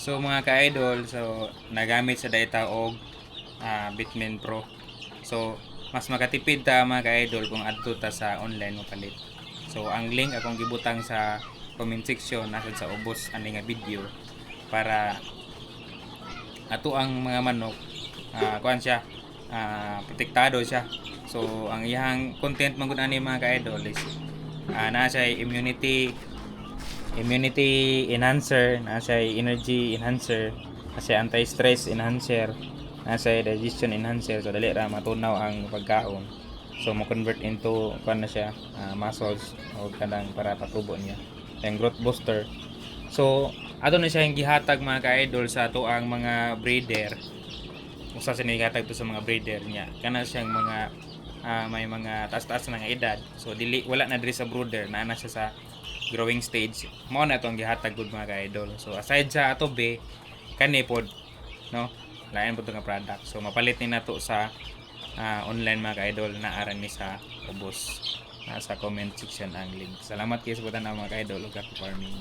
So mga ka-idol, so nagamit sa data og Bitmain Pro. So mas makatipid ta mga ka-idol kung adto ta sa online mo palit. So ang link akong gibutang sa comment section nasa sa ubos ani nga video para ato ang mga manok kuan siya protektado siya. So ang iyang content man gud ani mga ka-idol is naa siya immunity enhancer, naa siya energy enhancer, naa siya anti-stress enhancer, naa siya digestion enhancer. So dali ra matunaw ang pagkaon. So mo convert into kuan na siya muscles o kanang para patubo niya. Yung growth booster. So ato na siya yung gihatag mga ka-idol sa ato ang mga breeder. Usa sa gihatag to sa mga breeder niya. Kana siyang mga may mga taas-taas na nga edad. So dili wala na diri sa brooder, naa na siya sa growing stage. Mao na itong gihatag gud mga ka-idol. So aside sa ato be kani pod no, lain pod nga product. So mapalit ni nato sa online mga ka-idol na aran ni sa ubos. Nasa comment section ang link. Salamat kayo sa pagtanaw mga ka-idol ug farming.